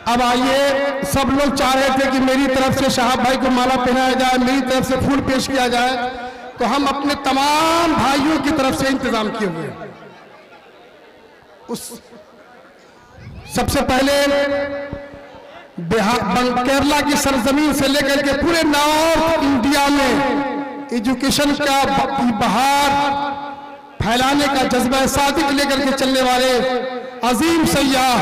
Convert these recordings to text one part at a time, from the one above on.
अब आइए, सब लोग चाह रहे थे कि मेरी तरफ से शहाब भाई को माला पहनाया जाए, मेरी तरफ से फूल पेश किया जाए, तो हम अपने तमाम भाइयों की तरफ से इंतजाम किए हुए हैं। सबसे पहले केरला की सरजमीन से लेकर के पूरे नॉर्थ इंडिया में एजुकेशन का बहार फैलाने का जज्बा सादिक लेकर के चलने वाले अजीम सैयाह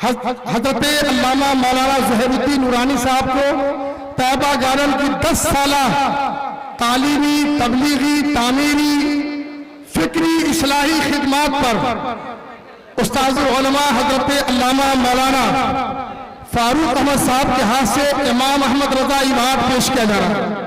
हजरत अल्लामा मौलाना ज़हीरुद्दीन नूरानी साहब को तैयबा गार्डन की 10 साला तालीमी, तबलीगी, तामीरी, फिक्री, इस्लाही खिदमात पर उस्ताद उलमा हजरत अल्लामा मौलाना फारूक अहमद साहब के हाथ से इमाम अहमद रजा इमारत पेश किया जा रहा है।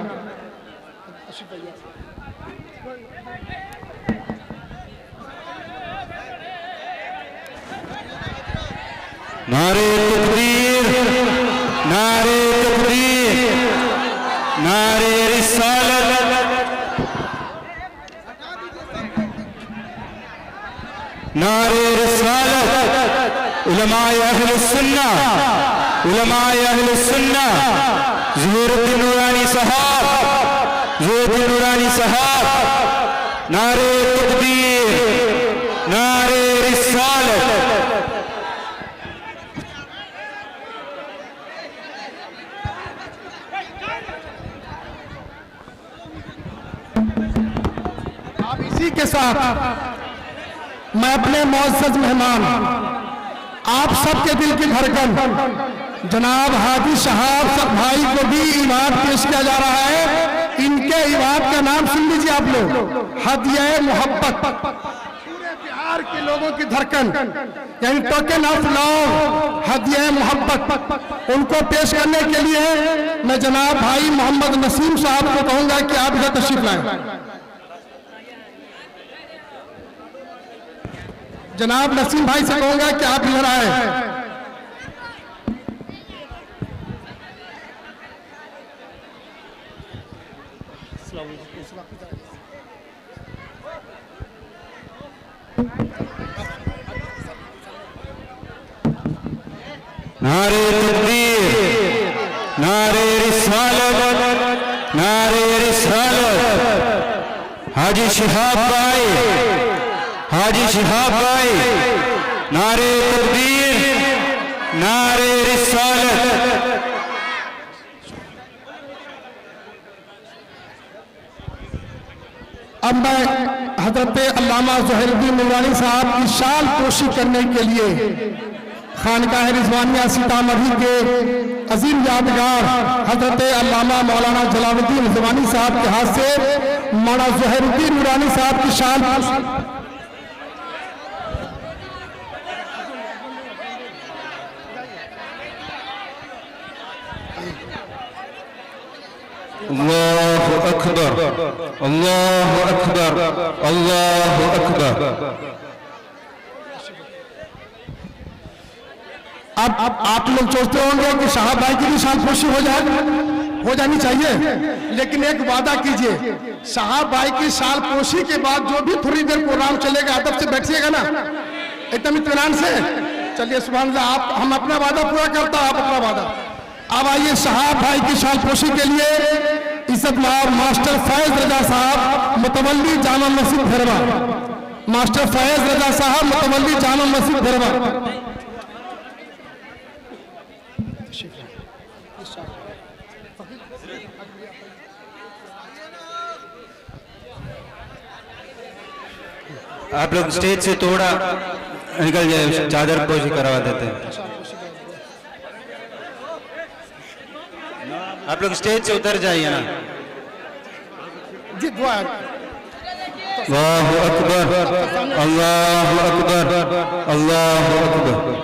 नारे तकबीर, नारे तकबीर, नारे रिसालत, नारे रिसालत, उलमाए अहले सुन्नह, उलमाए अहले सुन्नह, ज़हीरुद्दीन नूरानी साहब, ज़हीरुद्दीन नूरानी साहब, नारे तकबीर, नारे रिसालत। अब इसी के साथ मैं अपने मुअज़्ज़ज़ मेहमान, आप सबके दिल की धड़कन जनाब हाजी शहाब सब भाई को भी इबाद पेश किया जा रहा है। इनके इबाद का नाम सुन लीजिए आप लोग, हदिया मोहब्बत, पूरे बिहार के लोगों की धड़कन, यानी टोकन ऑफ लव, हदिया मोहब्बत। उनको पेश करने के लिए मैं जनाब भाई मोहम्मद नसीम साहब को कहूंगा कि आप इधर तशरीफ लाएं। जनाब नसीम भाई से कहूंगा कि आप इधर आए। नारे तकबीर, नारे रिसालत, नारे रिसालत, हाजी शिहाब भाई, हाजी शिहाब भाई, नारे तकबीर, नारे रिसालत। अब मैं हजरत अल्लामा ज़हीरुद्दीन नूरानी साहब की शाल पोशी करने के लिए खानकाह रिजवानिया सीतामढ़ी के अजीम यादगार हजरत अल्लामा मौलाना जलालुद्दीन रिजवानी साहब के हाथ से मौलाना ज़हीरुद्दीन नूरानी साहब की शाल अल्लाहु अकबर, अल्लाहु अकबर, अल्लाहु अकबर। अब आप लोग सोचते होंगे कि साहब भाई की भी शान पोशी हो जानी चाहिए, लेकिन एक वादा कीजिए, साहब भाई की शाल पोशी के बाद जो भी थोड़ी देर प्रोग्राम चलेगा अदब से बैठिएगा ना, एकदम इत्मीनान से। चलिए सुभान अल्लाह, आप हम अपना वादा पूरा करता, आप अपना वादा। अब आइए साहब भाई की शाल पोशी के लिए इज्जत मास्टर फैज रजा साहब मुतवल्ली जामा मस्जिद धरवा, मास्टर फैज रजा साहब मुतवल्ली जामा मस्जिद धरवा। आप लोग स्टेज से थोड़ा निकल जाए, चादर पोशी करवा देते हैं। आप लोग स्टेज से उतर जाइए ना। अल्लाहु अकबर, अल्लाहु अकबर, अल्लाहु अकबर।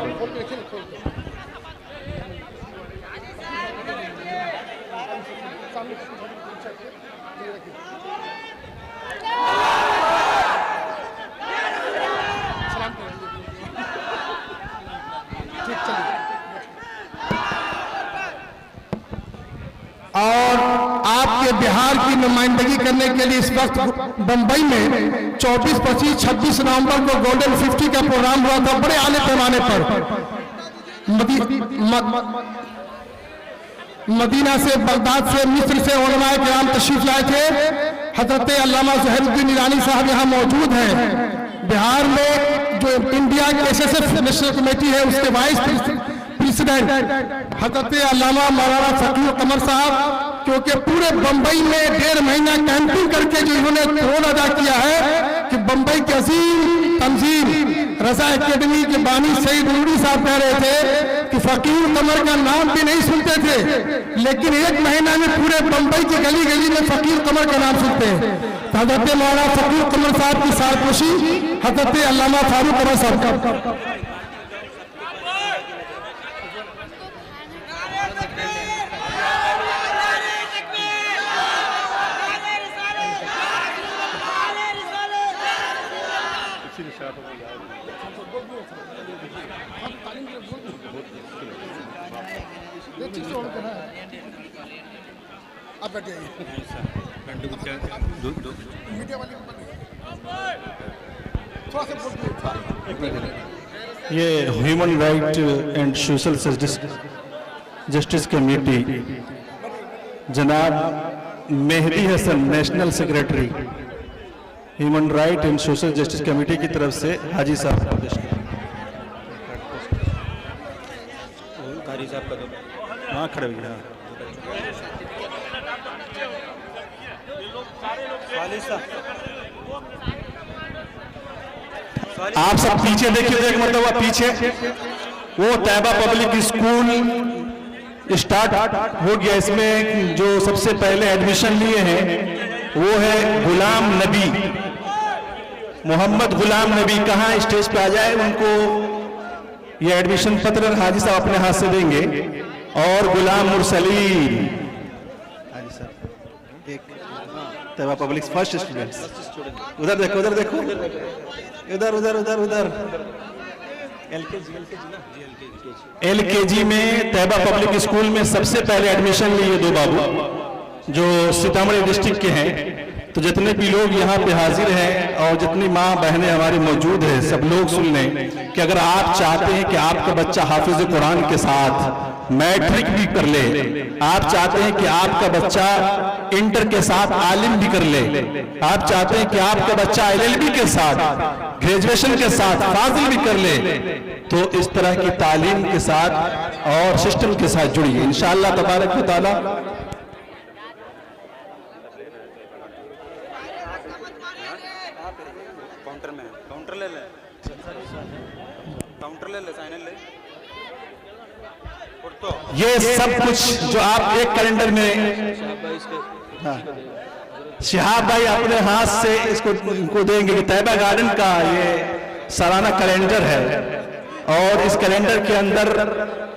और आपके बिहार की नुमाइंदगी करने के लिए इस वक्त बंबई में 24, 25, 26 नवंबर को गोल्डन 50 का प्रोग्राम हुआ था बड़े आले पैमाने पर। मदीना से, बगदाद से, मिस्र से उलमाए किराम तशरीफ लाए थे। हजरत अल्लामा ज़ुहैरुद्दीन ईरानी साहब यहाँ मौजूद हैं। बिहार में जो इंडिया के SSF नेशनल कमेटी है उसके वाइस प्रेसिडेंट हजरत अल्लामा मौलाना फ़कीर कमर साहब, क्योंकि पूरे बंबई में 1.5 महीना कैंपिंग करके जो इन्होंने रोल अदा किया है कि बंबई की अजीम तंजीम रजा एकेडमी के बानी सईद नूरी साहब कह रहे थे कि फकीर कमर का नाम भी नहीं सुनते थे, लेकिन 1 महीना में पूरे बंबई की गली गली में फकीर कमर का नाम सुनते हैं। हजरत मौलाना फकीर कमर साहब की सालकुशी हजरत अल्लामा फारूक कमर साहब का। आप बैठ जाइए। ये human right and social justice committee जनाब Mehdi Hasan national secretary human right and social justice committee की तरफ से हाजी साहब को पेश करें। कारी साहब का तो हाँ खड़े हो गया। आप सब पीछे देखिए, देख मतलब वो पीछे वो तैयबा पब्लिक स्कूल स्टार्ट हो गया। इसमें जो सबसे पहले एडमिशन लिए हैं वो है गुलाम नबी, मोहम्मद गुलाम नबी। कहाँ स्टेज पे आ जाए, उनको ये एडमिशन पत्र हाजी साहब अपने हाथ से देंगे। और गुलाम मुरसलीन हाजी साहब, एक तैयबा पब्लिक फर्स्ट स्टूडेंट्स, उधर देखो, उधर देखो, उधर उधर उधर उधर LKG में तैयबा पब्लिक स्कूल में सबसे पहले एडमिशन लिए 2 बाबू जो सीतामढ़ी डिस्ट्रिक्ट के हैं। तो जितने भी लोग यहाँ पे हाजिर हैं और जितनी माँ बहनें हमारी मौजूद हैं, सब लोग सुन लें कि अगर आप चाहते हैं कि आपका बच्चा हाफिज कुरान के साथ मैट्रिक भी कर ले, आप चाहते हैं कि आपका बच्चा इंटर के साथ आलिम भी कर ले, आप चाहते हैं कि आपका बच्चा LLB के साथ, ग्रेजुएशन के साथ फाजिल भी कर ले, तो इस तरह की तालीम के साथ और सिस्टम के साथ जुड़िए इंशाअल्लाह तबारक व तआला। काउंटर ले साइन ले। ये सब कुछ जो आप एक कैलेंडर में, हाँ, शिहाब भाई अपने हाथ से इसको इनको देंगे कि तैयबा गार्डन का ये सालाना कैलेंडर है। और इस कैलेंडर के अंदर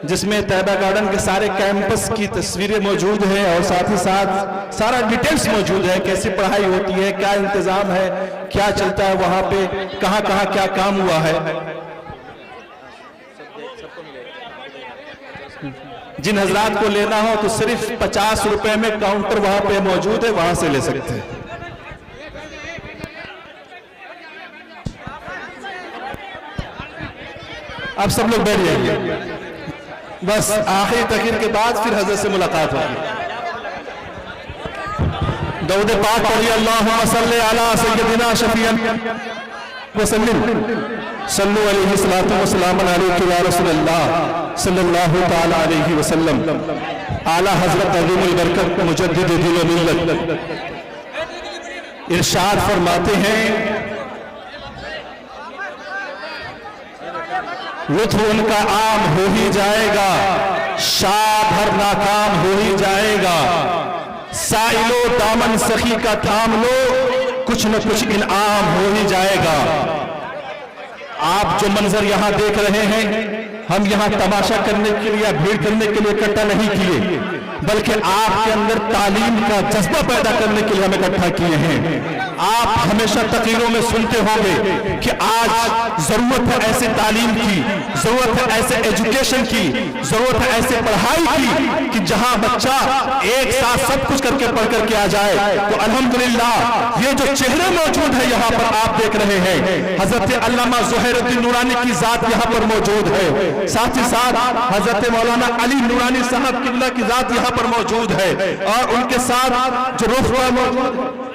जिसमें तैयबा गार्डन के सारे कैंपस की तस्वीरें मौजूद हैं और साथ ही साथ सारा डिटेल्स मौजूद है, कैसी पढ़ाई होती है, क्या इंतजाम है, क्या चलता है वहाँ पे, कहाँ कहाँ क्या काम हुआ है। जिन हजरात को लेना हो तो सिर्फ 50 रुपए में काउंटर वहां पे मौजूद है, वहां से ले सकते हैं। अब सब लोग बैठ जाइए, बस आखिरी तकरीर के बाद फिर हजरत से मुलाकात होगी। दरूद पाक पढ़िए, अल्लाहुम्मा सल्ली अला सय्यदिना शफीअन वसल्लिम सल्लु अलैहि सलातु व सलाम अलैहि या रसूलल्लाह सल्लल्लाहु तआला अलैहि वसल्लम। आला हजरत अज़ीमुल बरकत मुजद्दिद दीन व मिल्लत इरशाद फरमाते हैं, लुत्फ उनका आम हो ही जाएगा, शाह भर नाकाम हो ही जाएगा। साइलो दामन सखी का थाम लो, कुछ न कुछ इनाम हो ही जाएगा। आप जो मंजर यहाँ देख रहे हैं, हम यहाँ तमाशा करने के लिए या भीड़ करने के लिए इकट्ठा नहीं किए, बल्कि आपके अंदर तालीम का जज्बा पैदा करने के लिए हम इकट्ठा किए हैं। आप हमेशा तकरीरों में सुनते होंगे कि आज जरूरत है ऐसे तालीम की, जरूरत है ऐसे एजुकेशन की, जरूरत है ऐसे पढ़ाई की कि जहां बच्चा एक साथ सब कुछ करके पढ़ करके आ जाए। तो अल्हम्दुलिल्लाह ये जो चेहरे मौजूद है यहाँ पर आप देख रहे हैं, हजरत अल्लामा ज़ुहैरुद्दीन नूरानी की जात यहाँ पर मौजूद है, साथ ही साथ हजरत मौलाना अली नूरानी साहब किबला की जात यहाँ पर मौजूद है, और उनके साथ जो रुख मौजूद है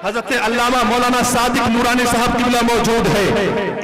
हजरत अल्लामा मौलाना सादिक नूरानी साहब किबला मौजूद है।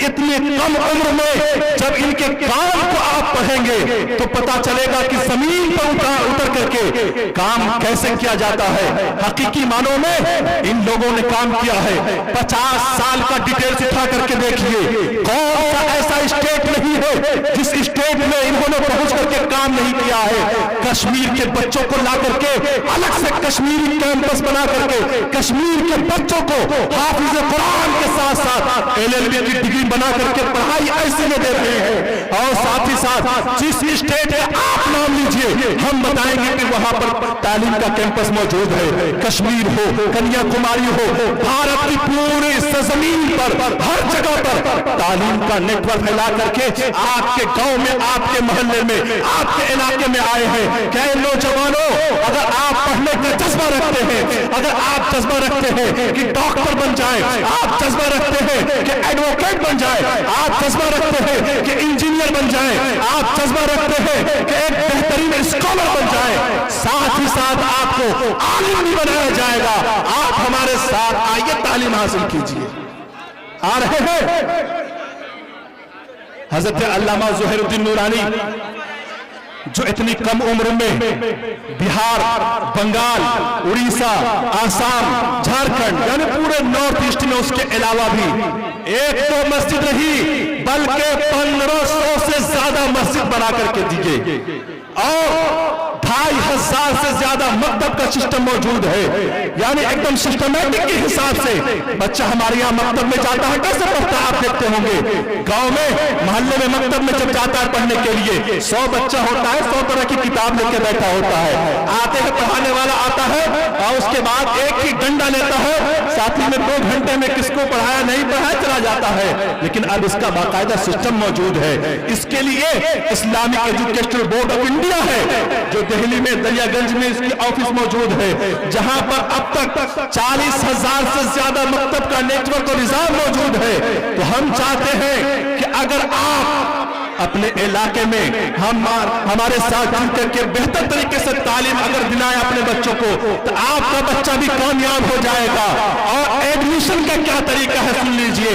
इतनी कम उम्र में जब इनके काम को आप पढ़ेंगे तो पता चलेगा कि जमीन पर उतर करके काम कैसे किया जाता है। हकीकी मानों में इन लोगों ने काम किया है। 50 साल का डिटेल्स उठा करके देखिए, कौन सा ऐसा स्टेट नहीं है जिस स्टेट में इन्होंने पहुंच करके काम नहीं किया है। कश्मीर के बच्चों को ला करके अलग से कश्मीरी कैंपस बना करके कश्मीर के बच्चों को हाफिज कुरान के साथ साथ LLB की डिग्री बना करके पढ़ाई ऐसे में दे रहे हैं। और साथ ही साथ जिस स्टेट में आप नाम लीजिए हम बताएंगे कि वहां पर तालीम का कैंपस मौजूद है। कश्मीर हो, कन्याकुमारी हो, भारत की पूरी सरजमीन पर हर जगह पर तालीम का नेटवर्क फैला करके आपके गांव में, आपके मोहल्ले में, आपके इलाके में आए हैं। क्या नौजवानों, अगर आप पढ़ने का जज्बा रखते हैं, अगर आप जज्बा रखते हैं कि डॉक्टर बन जाए, आप जज्बा रखते हैं कि एडवोकेट बन जाए, आप जज्बा रखते हैं कि इंजीनियर बन जाए, आप जज्बा रखते हैं कि एक बेहतरीन स्कॉलर बन जाए, साथ ही साथ आपको आलिम भी बनाया जाएगा, आप हमारे साथ आइए तालीम हासिल कीजिए। आ रहे हैं हजरत अल्लामा ज़ुहैरुद्दीन नूरानी जो इतनी कम उम्र में बिहार, बंगाल, उड़ीसा, आसाम, झारखंड यानी पूरे नॉर्थ ईस्ट में, उसके अलावा भी एक तो मस्जिद नहीं बल्कि 1500 से ज्यादा मस्जिद बना करके दी गई और 2500 से ज्यादा मकतब का सिस्टम मौजूद है। यानी एकदम सिस्टमैटिक के हिसाब से बच्चा हमारे यहाँ मकतब में जाता है, कैसे पढ़ता है आप देखते होंगे। गांव में, मोहल्ले में मकतब में जब जाता है पढ़ने के लिए 100 बच्चा होता है, 100 तरह की किताब लेके बैठा होता है। आते हैं, पढ़ाने वाला आता है और उसके बाद एक ही डंडा लेता है, साथी में 2 घंटे में किसको पढ़ाया नहीं पढ़ाया चला जाता है। लेकिन अब इसका बाकायदा सिस्टम मौजूद है। इसके लिए Islamic educational board of India है जो दिल्ली में दरियागंज में इसकी ऑफिस मौजूद है, जहां पर अब तक 40,000 से ज्यादा मकतब का नेटवर्क और निजाम मौजूद है। तो हम चाहते हैं कि अगर आप अपने इलाके में हमारे साथ जुड़ करके बेहतर तरीके से तालीम अगर दिलाएं अपने बच्चों को, तो आपका बच्चा भी कामयाब हो जाएगा। और एडमिशन का क्या तरीका है सुन लीजिए।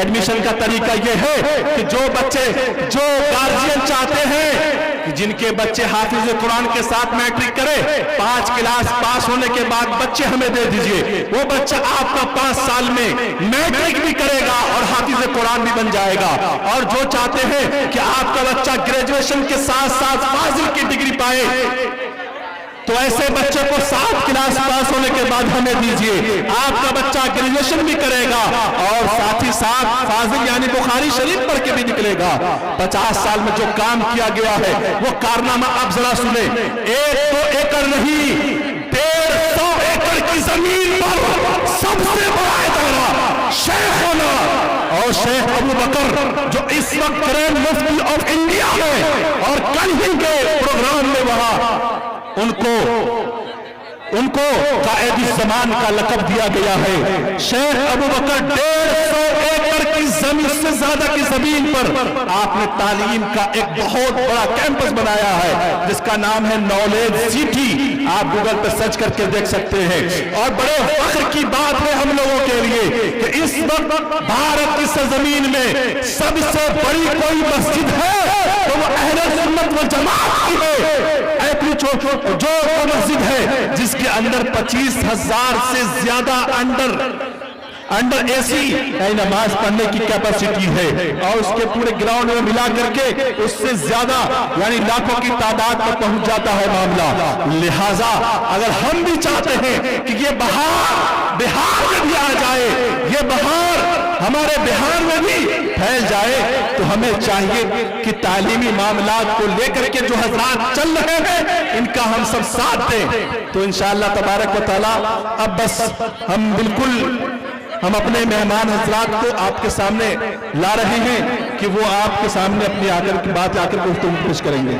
एडमिशन का तरीका यह है कि जो बच्चे, जो गार्जियन चाहते हैं कि जिनके बच्चे हाफिज कुरान के साथ मैट्रिक करें, 5 क्लास पास होने के बाद बच्चे हमें दे दीजिए, वो बच्चा आपका 5 साल में मैट्रिक भी करेगा और हाफिज कुरान भी बन जाएगा। और जो चाहते हैं कि आपका बच्चा ग्रेजुएशन के साथ साथ फाजिल की डिग्री पाए, तो ऐसे बच्चे को 7 क्लास पास होने के बाद हमें दीजिए, आपका बच्चा ग्रेजुएशन भी करेगा और साथ ही साथ फाजिल यानी बुखारी शरीफ पढ़ के भी निकलेगा। 50 साल में जो काम किया गया है वो कारनामा आप जरा सुने। 1-2 एकड़ नहीं, 150 एकड़ की जमीन पर सबसे बड़ा इदारा शेख होना और शेख अबू बकर जो इस वक्त ग्रैंड मुफ्ती ऑफ इंडिया है और कल ही के प्रोग्राम में वहां उनको कायदी ज़मान का लक़ब दिया गया है। शेख अबू बकर 150 एकड़ की जमीन से ज्यादा की जमीन पर आपने तालीम का एक बहुत बड़ा कैंपस बनाया है जिसका नाम है नॉलेज सिटी। आप गूगल पे सर्च करके देख सकते हैं। और बड़े फख्र की बात है हम लोगों के लिए कि इस वक्त भारत की सरजमीन में सबसे बड़ी कोई मस्जिद है तो वो अहले सुन्नत व जमात की है। जो मस्जिद है जिसके अंदर 25,000 से ज्यादा अंडर एसी नमाज पढ़ने की कैपेसिटी है और उसके पूरे ग्राउंड में मिला करके उससे ज्यादा यानी लाखों की तादाद में पहुंच जाता है मामला। लिहाजा अगर हम भी चाहते हैं कि ये बहार बिहार में भी आ जाए, ये बहार हमारे बिहार में भी फैल जाए। तो हमें चाहिए कि तालीमी मामलात को लेकर के जो हजरात चल रहे हैं इनका हम सब साथ दें। तो इंशाअल्लाह तबारक व तआला अब बस हम अपने मेहमान हजरात को आपके सामने ला रहे हैं कि वो आपके सामने अपनी बात आकर गुफ्तगू पेश करेंगे।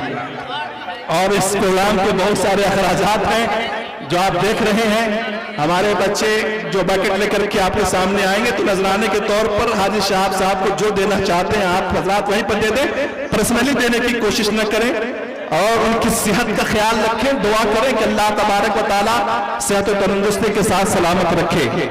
और इस प्रोग्राम के बहुत सारे अखराजात हैं जो आप देख रहे हैं। हमारे बच्चे जो बकेट लेकर के आपके सामने आएंगे तो नजराने के तौर पर हाजी साहब को जो देना चाहते हैं आप हजरात वहीं पर दे दें, पर्सनली देने की कोशिश न करें और उनकी सेहत का ख्याल रखें। दुआ करें कि अल्लाह तबारक व तआला सेहत और तंदुरुस्ती के साथ सलामत रखे।